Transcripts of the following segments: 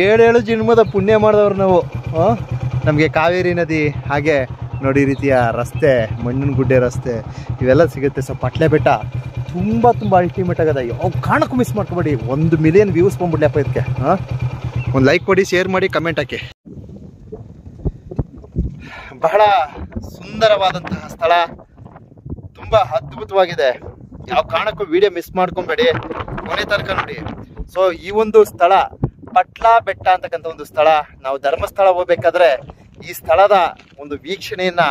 ಏಳೇಳು ಜನ್ಮದ ಪುಣ್ಯ ಮಾಡಿದವ್ರು ನಾವು. ನಮಗೆ ಕಾವೇರಿ ನದಿ ಹಾಗೆ ನೋಡಿ ರೀತಿಯ ರಸ್ತೆ, ಮಣ್ಣಿನ ಗುಡ್ಡೆ ರಸ್ತೆ ಇವೆಲ್ಲ ಸಿಗುತ್ತೆ. ಸೊ ಪಟ್ಲೆ ಬೆಟ್ಟ ತುಂಬ ಅಲ್ಟಿಮೇಟ್ ಆಗದ. ಯಾವ ಕಾರಣಕ್ಕೂ ಮಿಸ್ ಮಾಡ್ಕೊಬೇಡಿ. 1 ಮಿಲಿಯನ್ ವ್ಯೂಸ್ ಬಂದ್ಬಿಡ್ಲಪ್ಪ ಇದಕ್ಕೆ. ಒಂದು ಲೈಕ್ ಕೊಡಿ, ಶೇರ್ ಮಾಡಿ, ಕಮೆಂಟ್ ಹಾಕಿ. ಬಹಳ ಸುಂದರವಾದಂತಹ ಸ್ಥಳ, ತುಂಬ ಅದ್ಭುತವಾಗಿದೆ. ಯಾವ ಕಾರಣಕ್ಕೂ ವಿಡಿಯೋ ಮಿಸ್ ಮಾಡ್ಕೊಬೇಡಿ, ಕೊನೆ ತನಕ ನೋಡಿ. ಸೊ ಈ ಒಂದು ಸ್ಥಳ ಪಟ್ಲಾ ಬೆಟ್ಟ ಅಂತಕ್ಕಂಥ ಒಂದು ಸ್ಥಳ. ನಾವು ಧರ್ಮಸ್ಥಳ ಹೋಗ್ಬೇಕಾದ್ರೆ ಈ ಸ್ಥಳದ ಒಂದು ವೀಕ್ಷಣೆಯನ್ನ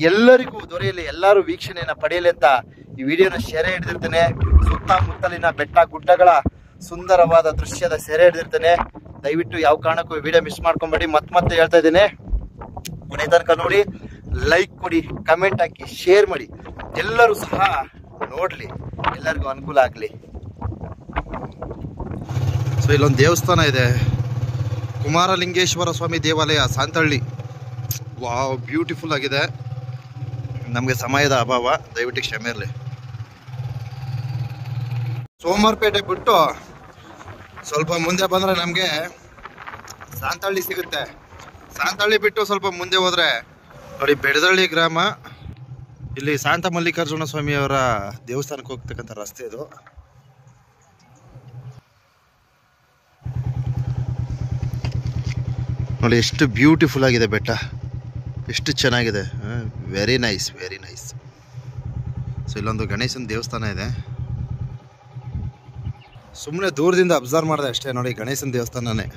ಎಲ್ಲರಿಗೂ ದೊರೆಯಲಿ, ಎಲ್ಲರೂ ವೀಕ್ಷಣೆಯನ್ನ ಪಡೆಯಲಿ ಅಂತ ಈ ವಿಡಿಯೋನ ಸೆರೆ ಹಿಡಿದಿರ್ತೇನೆ. ಸುತ್ತಮುತ್ತಲಿನ ಬೆಟ್ಟ ಗುಡ್ಡಗಳ ಸುಂದರವಾದ ದೃಶ್ಯದ ಸೆರೆ ಹಿಡಿದಿರ್ತೇನೆ. ದಯವಿಟ್ಟು ಯಾವ ಕಾರಣಕ್ಕೂ ವಿಡಿಯೋ ಮಿಸ್ ಮಾಡ್ಕೊಬೇಡಿ. ಮತ್ತೆ ಹೇಳ್ತಾ ಇದ್ದೇನೆ, ಕೊನೆ ತನಕ ನೋಡಿ, ಲೈಕ್ ಕೊಡಿ, ಕಮೆಂಟ್ ಹಾಕಿ, ಶೇರ್ ಮಾಡಿ. ಎಲ್ಲರೂ ಸಹ ನೋಡ್ಲಿ, ಎಲ್ಲರಿಗೂ ಅನುಕೂಲ ಆಗ್ಲಿ. ಸೊ ಇಲ್ಲೊಂದು ದೇವಸ್ಥಾನ ಇದೆ, ಕುಮಾರಲಿಂಗೇಶ್ವರ ಸ್ವಾಮಿ ದೇವಾಲಯ, ಸಾಂತಳ್ಳಿ. ವಾವ್, ಬ್ಯೂಟಿಫುಲ್ ಆಗಿದೆ. ನಮಗೆ ಸಮಯದ ಅಭಾವ, ದಯವಿಟ್ಟು ಕ್ಷಮೆ ಇರಲಿ. ಸೋಮವಾರಪೇಟೆ ಬಿಟ್ಟು ಸ್ವಲ್ಪ ಮುಂದೆ ಬಂದರೆ ನಮಗೆ ಸಾಂತಳ್ಳಿ ಸಿಗುತ್ತೆ. ಸಾಂತಳ್ಳಿ ಬಿಟ್ಟು ಸ್ವಲ್ಪ ಮುಂದೆ ಹೋದರೆ ನೋಡಿ ಬೆಡದಳ್ಳಿ ಗ್ರಾಮ. ಇಲ್ಲಿ ಶಾಂತ ಮಲ್ಲಿಕಾರ್ಜುನ ಸ್ವಾಮಿಯವರ ದೇವಸ್ಥಾನಕ್ಕೆ ಹೋಗ್ತಕ್ಕಂಥ ರಸ್ತೆ ಇದು. ನೋಡಿ ಎಷ್ಟು ಬ್ಯೂಟಿಫುಲ್ ಆಗಿದೆ ಬೆಟ್ಟ, ಎಷ್ಟು ಚೆನ್ನಾಗಿದೆ. Very nice, very nice. So ಇಲ್ಲೊಂದು ಗಣೇಶನ ದೇವಸ್ಥಾನ ಇದೆ. ಸುಮ್ಮನೆ ದೂರದಿಂದ ಅಬ್ಸರ್ವ್ ಮಾಡಿದೆ ಅಷ್ಟೇ. ನೋಡಿ ಗಣೇಶನ ದೇವಸ್ಥಾನನೇ.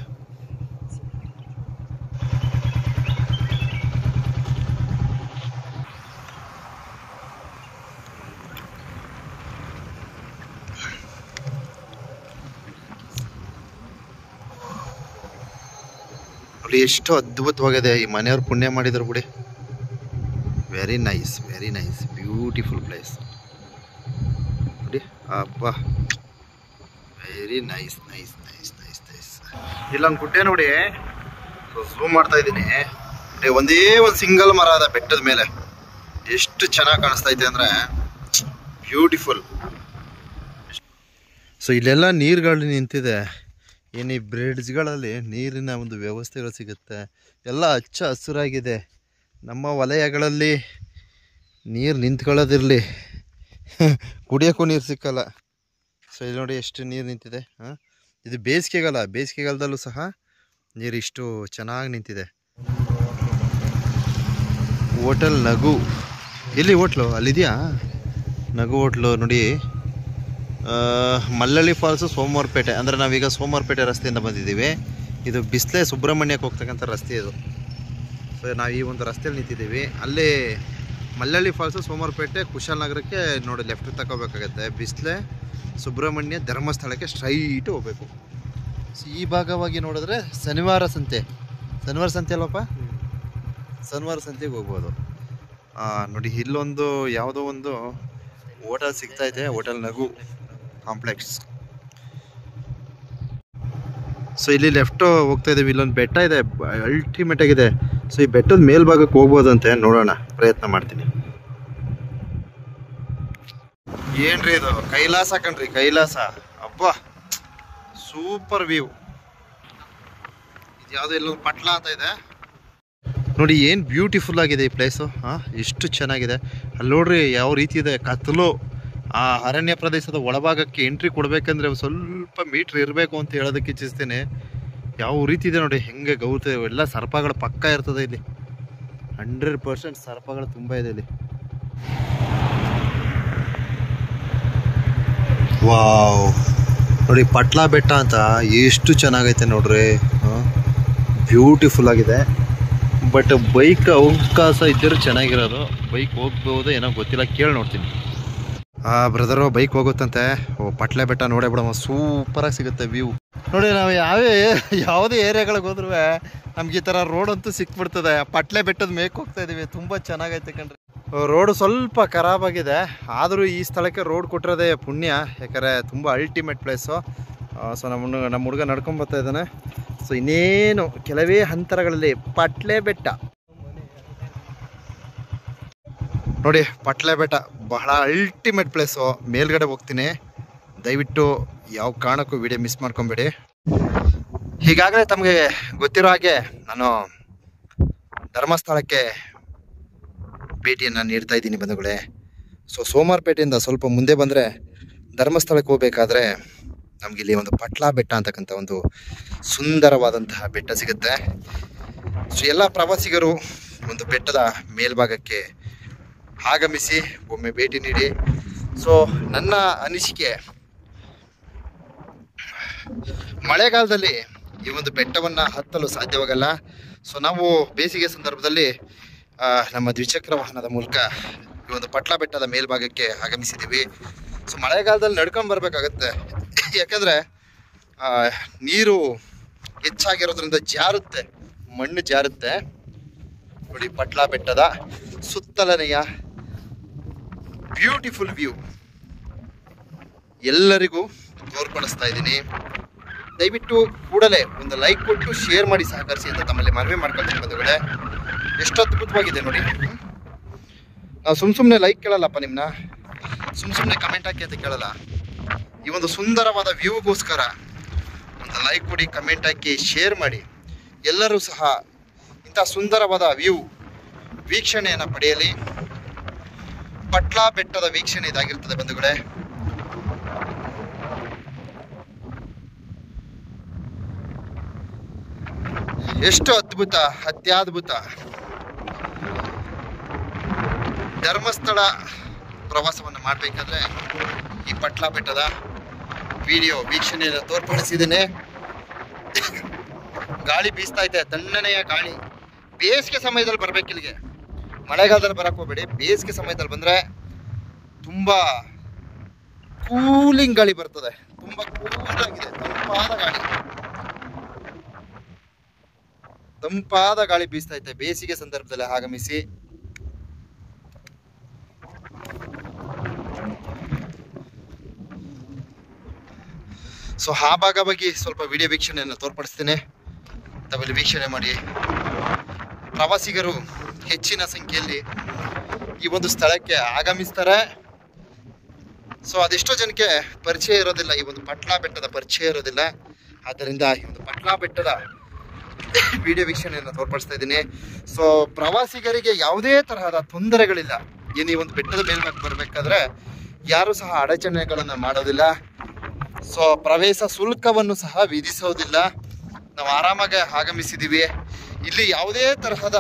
ನೋಡಿ ಎಷ್ಟು ಅದ್ಭುತವಾಗಿದೆ. ಈ ಮನೆಯವ್ರು ಪುಣ್ಯ ಮಾಡಿದ್ರು ಬಿಡಿ. Very nice, very nice, beautiful place ನೋಡಿ. ಅಪ್ಪ, very nice, nice, nice, nice, nice. ಇಲ್ಲೊಂದು ಗುಡ್ಡೆ ನೋಡಿ, ಝೂಮ್ ಮಾಡ್ತಾ ಇದ್ದೀನಿ. ಒಂದೇ ಒಂದು ಸಿಂಗಲ್ ಮರ ಅದ ಬೆಟ್ಟದ ಮೇಲೆ. ಎಷ್ಟು ಚೆನ್ನಾಗಿ ಕಾಣಿಸ್ತಾ ಇದೆ ಅಂದರೆ ಬ್ಯೂಟಿಫುಲ್. ಸೊ ಇಲ್ಲೆಲ್ಲ ನೀರುಗಳು ನಿಂತಿದೆ. ಏನು ಈ ಬ್ರಿಡ್ಜ್ಗಳಲ್ಲಿ ನೀರಿನ ಒಂದು ವ್ಯವಸ್ಥೆಗಳು ಸಿಗುತ್ತೆ. ಎಲ್ಲ ಹಚ್ಚ ಹಸಿರಾಗಿದೆ. ನಮ್ಮ ವಲಯಗಳಲ್ಲಿ ನೀರು ನಿಂತ್ಕೊಳ್ಳೋದಿರಲಿ, ಕುಡಿಯೋಕ್ಕೂ ನೀರು ಸಿಕ್ಕಲ್ಲ. ಸೊ ಇಲ್ಲಿ ನೋಡಿ ಎಷ್ಟು ನೀರು ನಿಂತಿದೆ. ಇದು ಬೇಸಿಗೆಗಾಲ, ಬೇಸಿಗೆಗಾಲದಲ್ಲೂ ಸಹ ನೀರು ಇಷ್ಟು ಚೆನ್ನಾಗಿ ನಿಂತಿದೆ. ಹೋಟೆಲ್ ನಗು, ಎಲ್ಲಿ ಹೋಟ್ಲು? ಅಲ್ಲಿದೆಯಾ ನಗು ಹೋಟ್ಲು ನೋಡಿ. ಮಲ್ಲಳ್ಳಿ ಫಾಲ್ಸು, ಸೋಮವಾರಪೇಟೆ. ಅಂದರೆ ನಾವೀಗ ಸೋಮವಾರಪೇಟೆ ರಸ್ತೆಯಿಂದ ಬಂದಿದ್ದೀವಿ. ಇದು ಬಿಸ್ಲೆ ಸುಬ್ರಹ್ಮಣ್ಯಕ್ಕೆ ಹೋಗ್ತಕ್ಕಂಥ ರಸ್ತೆ ಇದು. ಸೊ ನಾವು ಈ ಒಂದು ರಸ್ತೆಯಲ್ಲಿ ನಿಂತಿದ್ದೀವಿ. ಅಲ್ಲಿ ಮಲ್ಲಳ್ಳಿ ಫಾಲ್ಸು, ಸೋಮವಾರಪೇಟೆ, ಕುಶಾಲನಗರಕ್ಕೆ ನೋಡಿ ಲೆಫ್ಟ್ ತಗೋಬೇಕಾಗತ್ತೆ. ಬಿಸ್ಲೆ ಸುಬ್ರಹ್ಮಣ್ಯ ಧರ್ಮಸ್ಥಳಕ್ಕೆ ಸ್ಟ್ರೈಟು ಹೋಗಬೇಕು. ಸೊ ಈ ಭಾಗವಾಗಿ ನೋಡಿದ್ರೆ ಶನಿವಾರ ಸಂತೆ ಅಲ್ವಪ್ಪ, ಶನಿವಾರ ಸಂತೆಗೆ ಹೋಗ್ಬೋದು. ನೋಡಿ ಇಲ್ಲೊಂದು ಯಾವುದೋ ಒಂದು ಹೋಟೆಲ್ ಸಿಗ್ತಾಯಿದೆ, ಹೋಟೆಲ್ ನಗು ಕಾಂಪ್ಲೆಕ್ಸ್. ಸೊ ಇಲ್ಲಿ ಲೆಫ್ಟ್ ಹೋಗ್ತಾ ಇದ್ದೀವಿ. ಇಲ್ಲೊಂದು ಬೆಟ್ಟ ಇದೆ, ಅಲ್ಟಿಮೇಟ್ ಆಗಿದೆ. ಸೊ ಈ ಬೆಟ್ಟದ ಮೇಲ್ಭಾಗಕ್ಕೆ ಹೋಗ್ಬೋದಂತೆ, ನೋಡೋಣ, ಪ್ರಯತ್ನ ಮಾಡ್ತೀನಿ. ಏನ್ರಿ ಇದು? ಕೈಲಾಸ ಕಣ್ರಿ, ಕೈಲಾಸ. ಅಬ್ಬಾ, ಸೂಪರ್ ವ್ಯೂ. ಇದು ಯಾವುದೋ ಇಲ್ಲೊಂದು ಪಟ್ಲ ಅಂತ ಇದೆ ನೋಡಿ. ಏನು ಬ್ಯೂಟಿಫುಲ್ ಆಗಿದೆ ಈ ಪ್ಲೇಸು. ಎಷ್ಟು ಚೆನ್ನಾಗಿದೆ. ಅಲ್ಲಿ ನೋಡ್ರಿ ಯಾವ ರೀತಿ ಇದೆ ಕತ್ತಲು. ಆ ಅರಣ್ಯ ಪ್ರದೇಶದ ಒಳಭಾಗಕ್ಕೆ ಎಂಟ್ರಿ ಕೊಡಬೇಕಂದ್ರೆ ಸ್ವಲ್ಪ ಮೀಟ್ರ್ ಇರಬೇಕು ಅಂತ ಹೇಳೋದಕ್ಕೆ ಇಚ್ಛಿಸ್ತೀನಿ. ಯಾವ ರೀತಿ ಇದೆ ನೋಡಿ, ಹೆಂಗೆ ಗೌತೆ. ಎಲ್ಲ ಸರ್ಪಗಳ ಪಕ್ಕ ಇರ್ತದೆ ಇಲ್ಲಿ. 100% ಸರ್ಪಗಳು ತುಂಬ ಇದೆ ಇಲ್ಲಿ. ವಾವ್, ನೋಡಿ ಪಟ್ಲಾ ಬೆಟ್ಟ ಅಂತ ಎಷ್ಟು ಚೆನ್ನಾಗೈತೆ ನೋಡ್ರಿ. ಬ್ಯೂಟಿಫುಲ್ ಆಗಿದೆ. ಬಟ್ ಬೈಕ್ ಅವಕಾಶ ಇದ್ದರೂ ಚೆನ್ನಾಗಿರೋದು. ಬೈಕ್ ಹೋಗ್ಬೋದು ಏನೋ ಗೊತ್ತಿಲ್ಲ, ಕೇಳಿ ನೋಡ್ತೀನಿ. Brother bike ಹೋಗುತ್ತಂತೆ. ಪಟ್ಲೆ ಬೆಟ್ಟ ನೋಡೇ ಬಿಡಮ್ಮ, ಸೂಪರಾಗಿ ಸಿಗುತ್ತೆ ವ್ಯೂ ನೋಡಿ. ನಾವು ಯಾವುದೇ ಏರಿಯಾಗಳಿಗೆ ಹೋದ್ರೂ ನಮ್ಗೆ ಈ ಥರ ರೋಡ್ ಅಂತೂ ಸಿಕ್ಬಿಡ್ತದೆ. ಪಟ್ಲೆ ಬೆಟ್ಟದ ಮೇಕ್ ಹೋಗ್ತಾ ಇದೀವಿ. ತುಂಬ ಚೆನ್ನಾಗೈತೆ ಕಣ್ರಿ. ರೋಡು ಸ್ವಲ್ಪ ಖರಾಬಾಗಿದೆ, ಆದರೂ ಈ ಸ್ಥಳಕ್ಕೆ ರೋಡ್ ಕೊಟ್ಟಿರೋದೇ ಪುಣ್ಯ. ಯಾಕಂದರೆ ತುಂಬ ಅಲ್ಟಿಮೇಟ್ ಪ್ಲೇಸು. ಸೊ ನಮ್ಮ ಹುಡುಗ ನಡ್ಕೊಂಬರ್ತಾ ಇದ್ದಾನೆ. ಸೊ ಇನ್ನೇನು ಕೆಲವೇ ಅಂತರಗಳಲ್ಲಿ ಪಟ್ಲೆ ಬೆಟ್ಟ ನೋಡಿ. ಪಟ್ಲೆ ಬೆಟ್ಟ ಬಹಳ ಅಲ್ಟಿಮೇಟ್ ಪ್ಲೇಸು. ಮೇಲ್ಗಡೆ ಹೋಗ್ತೀನಿ, ದಯವಿಟ್ಟು ಯಾವ ಕಾರಣಕ್ಕೂ ವಿಡಿಯೋ ಮಿಸ್ ಮಾಡ್ಕೊಬೇಡಿ. ಈಗಾಗಲೇ ತಮಗೆ ಗೊತ್ತಿರೋ ಹಾಗೆ ನಾನು ಧರ್ಮಸ್ಥಳಕ್ಕೆ ಭೇಟಿಯನ್ನು ನೀಡ್ತಾ ಇದ್ದೀನಿ ಬಂಧುಗಳೇ. ಸೊ ಸೋಮವಾರಪೇಟೆಯಿಂದ ಸ್ವಲ್ಪ ಮುಂದೆ ಬಂದರೆ ಧರ್ಮಸ್ಥಳಕ್ಕೆ ಹೋಗಬೇಕಾದ್ರೆ ನಮಗಿಲ್ಲಿ ಒಂದು ಪಟ್ಲಾ ಬೆಟ್ಟ ಅಂತಕ್ಕಂಥ ಒಂದು ಸುಂದರವಾದಂತಹ ಬೆಟ್ಟ ಸಿಗುತ್ತೆ. ಸೊ ಎಲ್ಲ ಪ್ರವಾಸಿಗರು ಒಂದು ಬೆಟ್ಟದ ಮೇಲ್ಭಾಗಕ್ಕೆ ಆಗಮಿಸಿ ಒಮ್ಮೆ ಭೇಟಿ ನೀಡಿ. ಸೊ ನನ್ನ ಅನಿಸಿಕೆ, ಮಳೆಗಾಲದಲ್ಲಿ ಈ ಒಂದು ಬೆಟ್ಟವನ್ನು ಹತ್ತಲು ಸಾಧ್ಯವಾಗಲ್ಲ. ಸೊ ನಾವು ಬೇಸಿಗೆ ಸಂದರ್ಭದಲ್ಲಿ ನಮ್ಮ ದ್ವಿಚಕ್ರ ವಾಹನದ ಮೂಲಕ ಈ ಒಂದು ಪಟ್ಲಾ ಬೆಟ್ಟದ ಮೇಲ್ಭಾಗಕ್ಕೆ ಆಗಮಿಸಿದ್ದೀವಿ. ಸೊ ಮಳೆಗಾಲದಲ್ಲಿ ನಡ್ಕೊಂಡು ಬರಬೇಕಾಗತ್ತೆ, ಯಾಕಂದರೆ ನೀರು ಹೆಚ್ಚಾಗಿರೋದ್ರಿಂದ ಜಾರುತ್ತೆ, ಮಣ್ಣು ಜಾರುತ್ತೆ. ನೋಡಿ ಪಟ್ಲಾ ಬೆಟ್ಟದ ಸುತ್ತಲನೆಯ ಬ್ಯೂಟಿಫುಲ್ ವ್ಯೂ ಎಲ್ಲರಿಗೂ ತೋರ್ಪಡಿಸ್ತಾ ಇದ್ದೀನಿ. ದಯವಿಟ್ಟು ಕೂಡಲೇ ಒಂದು ಲೈಕ್ ಕೊಟ್ಟು ಶೇರ್ ಮಾಡಿ ಸಹಕರಿಸಿ ಅಂತ ತಮ್ಮಲ್ಲಿ ಮನವಿ ಮಾಡ್ಕೊಳ್ತೀನಿ ಬಂಧುಗಳೇ. ಎಷ್ಟು ಅದ್ಭುತವಾಗಿದೆ ನೋಡಿ. ನಾವು ಸುಮ್ಮನೆ ಲೈಕ್ ಕೇಳಲ್ಲಪ್ಪ, ನಿಮ್ಮನ್ನ ಸುಮ್ಮನೆ ಕಮೆಂಟ್ ಹಾಕಿ ಅಂತ ಕೇಳಲ್ಲ. ಈ ಒಂದು ಸುಂದರವಾದ ವ್ಯೂಗೋಸ್ಕರ ಒಂದು ಲೈಕ್ ಕೊಡಿ, ಕಮೆಂಟ್ ಹಾಕಿ, ಶೇರ್ ಮಾಡಿ. ಎಲ್ಲರೂ ಸಹ ಇಂಥ ಸುಂದರವಾದ ವೀಕ್ಷಣೆಯನ್ನು ಪಡೆಯಲಿ. ಪಟ್ಲಾ ಬೆಟ್ಟದ ವೀಕ್ಷಣೆ ಇದಾಗಿರ್ತದೆ ಬಂಧುಗಳೇ. ಎಷ್ಟು ಅದ್ಭುತ, ಅತ್ಯದ್ಭುತ. ಧರ್ಮಸ್ಥಳ ಪ್ರವಾಸವನ್ನು ಮಾಡಬೇಕಾದ್ರೆ ಈ ಪಟ್ಲಾ ಬೆಟ್ಟದ ವೀಕ್ಷಣೆಯನ್ನು ತೋರ್ಪಡಿಸಿದ್ದೇನೆ. ಗಾಳಿ ಬೀಸ್ತಾ ಇದೆ, ತಣ್ಣನೆಯ ಗಾಳಿ. ಬೇಸಿಗೆ ಸಮಯದಲ್ಲಿ ಬರ್ಬೇಕು ಇಲ್ಲಿಗೆ, ಮಳೆಗಾಲದಲ್ಲಿ ಬರಕ್ಕೆ ಹೋಗ್ಬೇಡಿ. ಬೇಸಿಗೆ ಸಮಯದಲ್ಲಿ ಬಂದರೆ ತುಂಬ ಕೂಲಿಂಗ್ ಗಾಳಿ ಬರ್ತದೆ, ತುಂಬ ಕೂಲಾಗಿದೆ, ತಂಪಾದ ಗಾಳಿ ಬೀಸ್ತಾ ಇದೆ. ಬೇಸಿಗೆ ಸಂದರ್ಭದಲ್ಲಿ ಆಗಮಿಸಿ. ಸೊ ಆ ಭಾಗವಾಗಿ ಸ್ವಲ್ಪ ವಿಡಿಯೋ ವೀಕ್ಷಣೆಯನ್ನು ತೋರ್ಪಡಿಸ್ತೇನೆ, ತಾವೆಲ್ಲ ವೀಕ್ಷಣೆ ಮಾಡಿ. ಪ್ರವಾಸಿಗರು ಹೆಚ್ಚಿನ ಸಂಖ್ಯೆಯಲ್ಲಿ ಈ ಒಂದು ಸ್ಥಳಕ್ಕೆ ಆಗಮಿಸ್ತಾರೆ. ಸೊ ಅದೆಷ್ಟೋ ಜನಕ್ಕೆ ಪರಿಚಯ ಇರೋದಿಲ್ಲ, ಈ ಒಂದು ಪಟ್ಲಾ ಬೆಟ್ಟದ ಪರಿಚಯ ಇರೋದಿಲ್ಲ. ಆದ್ದರಿಂದ ಈ ಒಂದು ಪಟ್ಲಾ ಬೆಟ್ಟದ ವಿಡಿಯೋ ವೀಕ್ಷಣೆಯನ್ನು ತೋರ್ಪಡಿಸ್ತಾ ಇದ್ದೀನಿ. ಸೊ ಪ್ರವಾಸಿಗರಿಗೆ ಯಾವುದೇ ತರಹದ ತೊಂದರೆಗಳಿಲ್ಲ. ಏನು ಈ ಒಂದು ಬೆಟ್ಟದ ಮೇಲ್ಭಾಗ ಬರಬೇಕಾದ್ರೆ ಯಾರು ಸಹ ಅಡಚಣೆಗಳನ್ನು ಮಾಡೋದಿಲ್ಲ. ಸೊ ಪ್ರವೇಶ ಶುಲ್ಕವನ್ನು ಸಹ ವಿಧಿಸೋದಿಲ್ಲ. ನಾವು ಆರಾಮಾಗಿ ಆಗಮಿಸಿದ್ದೀವಿ. ಇಲ್ಲಿ ಯಾವುದೇ ತರಹದ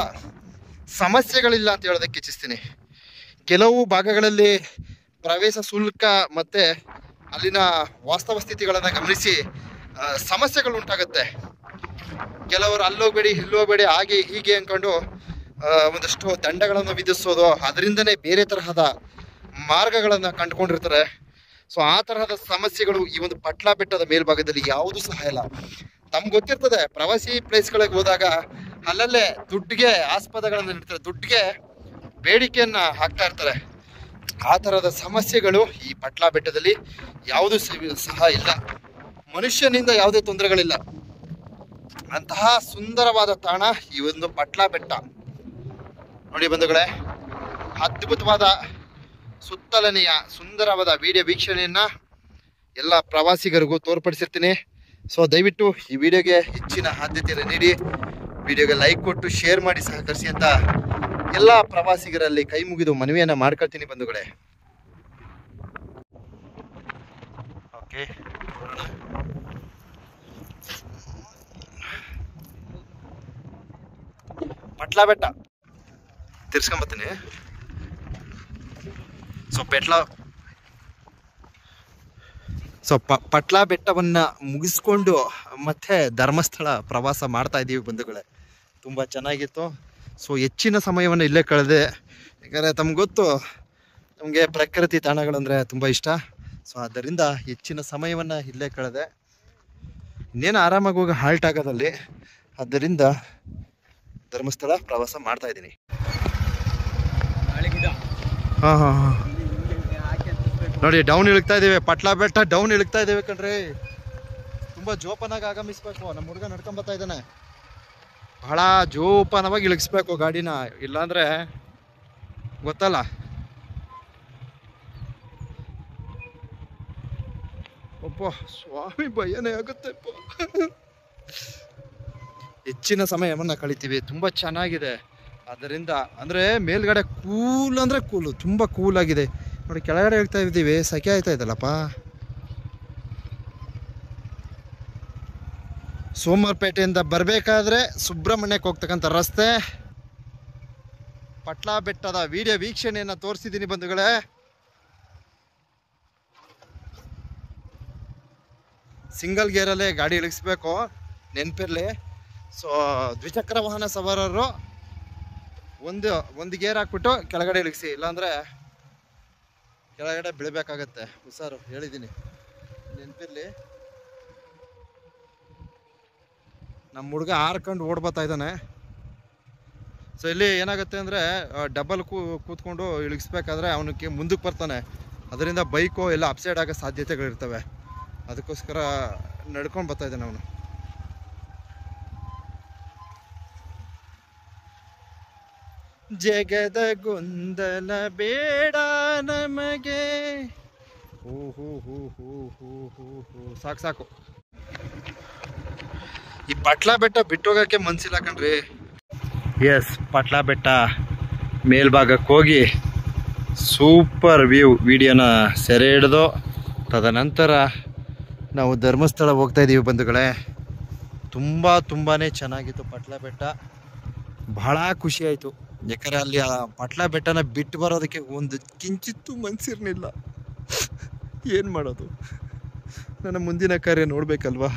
ಸಮಸ್ಯೆಗಳಿಲ್ಲ ಅಂತ ಹೇಳೋದಕ್ಕೆ ಇಚ್ಛಿಸ್ತೀನಿ. ಕೆಲವು ಭಾಗಗಳಲ್ಲಿ ಪ್ರವೇಶ ಶುಲ್ಕ ಮತ್ತು ಅಲ್ಲಿನ ವಾಸ್ತವ ಸ್ಥಿತಿಗಳನ್ನು ಗಮನಿಸಿ ಸಮಸ್ಯೆಗಳು ಉಂಟಾಗುತ್ತೆ. ಕೆಲವರು ಅಲ್ಲೋಗ್ಬೇಡಿ ಇಲ್ಲೋಗ್ಬೇಡಿ ಹಾಗೆ ಹೀಗೆ ಅಂದ್ಕೊಂಡು ಒಂದಷ್ಟು ದಂಡಗಳನ್ನು ವಿಧಿಸೋದು, ಅದರಿಂದನೇ ಬೇರೆ ತರಹದ ಮಾರ್ಗಗಳನ್ನು ಕಂಡುಕೊಂಡಿರ್ತಾರೆ. ಸೊ ಆ ತರಹದ ಸಮಸ್ಯೆಗಳು ಈ ಒಂದು ಪಟ್ಲಾ ಬೆಟ್ಟದ ಮೇಲ್ಭಾಗದಲ್ಲಿ ಯಾವುದೂ ಸಹ ಇಲ್ಲ. ತಮ್ಗೆ ಗೊತ್ತಿರ್ತದೆ, ಪ್ರವಾಸಿ ಪ್ಲೇಸ್ಗಳಿಗೆ ಹೋದಾಗ ಅಲ್ಲಲ್ಲೇ ದುಡ್ಡಿಗೆ ಆಸ್ಪದಗಳನ್ನು ಇಡ್ತಾರೆ, ದುಡ್ಡಿಗೆ ಬೇಡಿಕೆಯನ್ನು ಹಾಕ್ತಾ ಇರ್ತಾರೆ. ಆ ಥರದ ಸಮಸ್ಯೆಗಳು ಈ ಪಟ್ಲಾ ಬೆಟ್ಟದಲ್ಲಿ ಯಾವುದೂ ಸಹ ಇಲ್ಲ. ಮನುಷ್ಯನಿಂದ ಯಾವುದೇ ತೊಂದರೆಗಳಿಲ್ಲ. ಅಂತಹ ಸುಂದರವಾದ ತಾಣ ಈ ಒಂದು ಪಟ್ಲಾ ಬೆಟ್ಟ. ನೋಡಿ ಬಂಧುಗಳೇ, ಅದ್ಭುತವಾದ ಸುತ್ತಲನೆಯ ಸುಂದರವಾದ ವಿಡಿಯೋ ವೀಕ್ಷಣೆಯನ್ನು ಎಲ್ಲ ಪ್ರವಾಸಿಗರಿಗೂ ತೋರ್ಪಡಿಸಿರ್ತೀನಿ. ಸೊ ದಯವಿಟ್ಟು ಈ ವಿಡಿಯೋಗೆ ಹೆಚ್ಚಿನ ಆದ್ಯತೆಯನ್ನು ನೀಡಿ, ವಿಡಿಯೋಗೆ ಲೈಕ್ ಕೊಟ್ಟು ಶೇರ್ ಮಾಡಿ ಸಹಕರಿಸಿ ಅಂತ ಎಲ್ಲ ಪ್ರವಾಸಿಗರಲ್ಲಿ ಕೈ ಮುಗಿದು ಮನವಿಯನ್ನು ಮಾಡ್ಕೊಳ್ತೀನಿ ಬಂಧುಗಳೇ. ಓಕೆ, ಪಟ್ಲಾ ಬೆಟ್ಟ ತಿರ್ಸ್ಕೊಂಬತ್ತೀನಿ. ಸೊ ಪಟ್ಲಾ ಬೆಟ್ಟವನ್ನು ಮುಗಿಸ್ಕೊಂಡು ಮತ್ತೆ ಧರ್ಮಸ್ಥಳ ಪ್ರವಾಸ ಮಾಡ್ತಾ ಇದ್ದೀವಿ ಬಂಧುಗಳೇ. ತುಂಬ ಚೆನ್ನಾಗಿತ್ತು. ಸೊ ಹೆಚ್ಚಿನ ಸಮಯವನ್ನು ಇಲ್ಲೇ ಕಳೆದೆ, ಯಾಕಂದರೆ ತಮ್ಗೆ ಗೊತ್ತು, ನಮಗೆ ಪ್ರಕೃತಿ ತಾಣಗಳಂದರೆ ತುಂಬ ಇಷ್ಟ. ಸೊ ಆದ್ದರಿಂದ ಹೆಚ್ಚಿನ ಸಮಯವನ್ನು ಇಲ್ಲೇ ಕಳೆದೆ. ಇನ್ನೇನು ಆರಾಮಾಗಿ ಹೋಗಿ ಹಾಲ್ಟ್ ಆಗೋದಲ್ಲಿ, ಆದ್ದರಿಂದ ಧರ್ಮಸ್ಥಳ ಪ್ರವಾಸ ಮಾಡ್ತಾ ಇದ್ದೀನಿ. ಹಾಂ ನೋಡಿ, ಡೌನ್ ಇಳಿಗ್ತಾ ಇದ್ದೀವಿ. ಪಟ್ಲಾ ಬೆಟ್ಟ ಡೌನ್ ಇಳಿಗ್ತಾ ಇದ್ದೀವಿ ಕಣ್ರಿ. ತುಂಬ ಜೋಪಾನಾಗಿ ಆಗಮಿಸ್ಬೇಕು. ನಮ್ಮ ಹುಡುಗ ನಡ್ಕೊಂಬತ್ತಾ ಇದ್ದಾನೆ. ಬಹಳ ಜೋಪಾನವಾಗಿ ಇಳಿಸ್ಬೇಕು ಗಾಡಿನ, ಇಲ್ಲಾಂದರೆ ಗೊತ್ತಲ್ಲ. ಒಬ್ಬ ಸ್ವಾಮಿ ಭಯನೇ ಆಗುತ್ತೆ. ಹೆಚ್ಚಿನ ಸಮಯವನ್ನು ಕಳಿತೀವಿ. ತುಂಬ ಚೆನ್ನಾಗಿದೆ. ಅದರಿಂದ ಅಂದರೆ ಮೇಲ್ಗಡೆ ಕೂಲ್ ಅಂದರೆ ಕೂಲು, ತುಂಬ ಕೂಲಾಗಿದೆ ನೋಡಿ. ಕೆಳಗಡೆ ಹೇಳ್ತಾ ಇದ್ದೀವಿ, ಸೆಕೆ ಆಯ್ತಾ ಇದಲ್ಲಪ್ಪ. ಸೋಮವಾರಪೇಟೆಯಿಂದ ಬರಬೇಕಾದ್ರೆ ಸುಬ್ರಹ್ಮಣ್ಯಕ್ಕೆ ಹೋಗ್ತಕ್ಕಂಥ ರಸ್ತೆ. ಪಟ್ಲಾ ಬೆಟ್ಟದ ವಿಡಿಯೋ ವೀಕ್ಷಣೆಯನ್ನು ತೋರಿಸಿದ್ದೀನಿ ಬಂಧುಗಳೇ. ಸಿಂಗಲ್ ಗೇರಲ್ಲೇ ಗಾಡಿ ಇಳಿಸ್ಬೇಕು, ನೆನಪಿರಲಿ. ಸೊ ದ್ವಿಚಕ್ರ ವಾಹನ ಸವಾರರು ಒಂದು ಗೇರ್ ಹಾಕ್ಬಿಟ್ಟು ಕೆಳಗಡೆ ಇಳಿಸಿ, ಇಲ್ಲಾಂದರೆ ಕೆಳಗಡೆ ಬೀಳಬೇಕಾಗತ್ತೆ. ಹುಷಾರು, ಹೇಳಿದ್ದೀನಿ, ನೆನಪಿರಲಿ. ನಮ್ಮ ಹುಡುಗ ಹಾರ್ಕೊಂಡು ಓಡ್ಬತ್ತಾ ಇದ್ದಾನೆ. ಸೊ ಇಲ್ಲಿ ಏನಾಗುತ್ತೆ ಅಂದರೆ ಡಬಲ್ ಕೂತ್ಕೊಂಡು ಇಳಿಸ್ಬೇಕಾದ್ರೆ ಅವನಿಗೆ ಮುಂದಕ್ಕೆ ಬರ್ತಾನೆ. ಅದರಿಂದ ಬೈಕು ಎಲ್ಲ ಅಪ್ಸೈಡ್ ಆಗೋ ಸಾಧ್ಯತೆಗಳಿರ್ತವೆ. ಅದಕ್ಕೋಸ್ಕರ ನಡ್ಕೊಂಡು ಬರ್ತಾ ಇದ್ದಾನೆ ಅವನು. ಜಗದ ಗೊಂದಲ ಬೇಡ ನಮಗೆ. ಹೂ ಹೂ ಹೂ ಹೂ ಹೂ ಹೂ ಹೂ ಸಾಕು ಸಾಕು. ಈ ಪಟ್ಲಾ ಬೆಟ್ಟ ಬಿಟ್ಟೋಗಕ್ಕೆ ಮನ್ಸಿಲ್ಲ ಕಣ್ರಿ. ಎಸ್, ಪಟ್ಲಾ ಬೆಟ್ಟ ಮೇಲ್ಭಾಗಕ್ಕೆ ಹೋಗಿ ಸೂಪರ್ ವಿಡಿಯೋನ ಸೆರೆ ಹಿಡಿದು ತದನಂತರ ನಾವು ಧರ್ಮಸ್ಥಳ ಹೋಗ್ತಾ ಇದ್ದೀವಿ ಬಂಧುಗಳೇ. ತುಂಬಾ ಚೆನ್ನಾಗಿತ್ತು ಪಟ್ಲಾ ಬೆಟ್ಟ. ಬಹಳ ಖುಷಿ ಆಯಿತು. ಯಾಕಂದರೆ ಅಲ್ಲಿ ಆ ಪಟ್ಲಾ ಬೆಟ್ಟನ ಬಿಟ್ಟು ಬರೋದಕ್ಕೆ ಒಂದು ಕಿಂಚಿತ್ತೂ ಮನಸ್ಸಿರಲಿಲ್ಲ. ಏನು ಮಾಡೋದು, ನನ್ನ ಮುಂದಿನ ಕಾರ್ಯ ನೋಡಬೇಕಲ್ವಾ.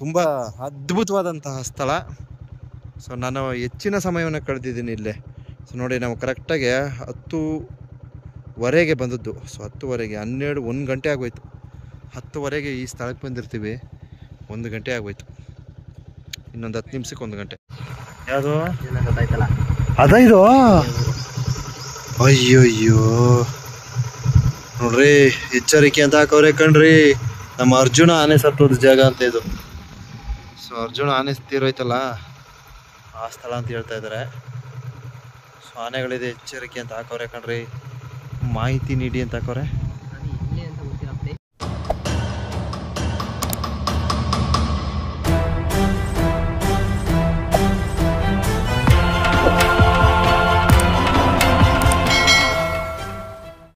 ತುಂಬ ಅದ್ಭುತವಾದಂತಹ ಸ್ಥಳ. ಸೊ ನಾನು ಹೆಚ್ಚಿನ ಸಮಯವನ್ನು ಕಳೆದಿದ್ದೀನಿ ಇಲ್ಲೇ. ಸೊ ನೋಡಿ, ನಾವು ಕರೆಕ್ಟಾಗಿ 10:15 ಬಂದದ್ದು. ಸೊ 10:15, 1 ಗಂಟೆ ಆಗೋಯ್ತು. 10:15 ಈ ಸ್ಥಳಕ್ಕೆ ಬಂದಿರ್ತೀವಿ, 1 ಗಂಟೆ ಆಗೋಯ್ತು. ಇನ್ನೊಂದು 10 ನಿಮಿಷಕ್ಕೆ 1 ಗಂಟೆ. ಯಾವುದು ಗೊತ್ತಾಯ್ತಲ್ಲ ಅದೈದು. ಅಯ್ಯೋಯ್ಯೋ ನೋಡ್ರಿ, ಎಚ್ಚರಿಕೆ ಅಂತ ಹಾಕವ್ರೆ ಕಣ್ರಿ. ನಮ್ಮ ಅರ್ಜುನ ಆನೆ ಸತ್ತೋದ ಜಾಗ ಅಂತ ಇದು. ಸೊ ಅರ್ಜುನ ಆನೆ ತೀರೋಯ್ತಲ್ಲ, ಆ ಸ್ಥಳ ಅಂತ ಹೇಳ್ತಾ ಇದ್ದಾರೆ. ಸೊ ಆನೆಗಳಿದೆ, ಎಚ್ಚರಿಕೆ ಅಂತ ಹಾಕವ್ರೆ ಕಣ್ರಿ, ಮಾಹಿತಿ ನೀಡಿ ಅಂತ ಹಾಕವ್ರೆ.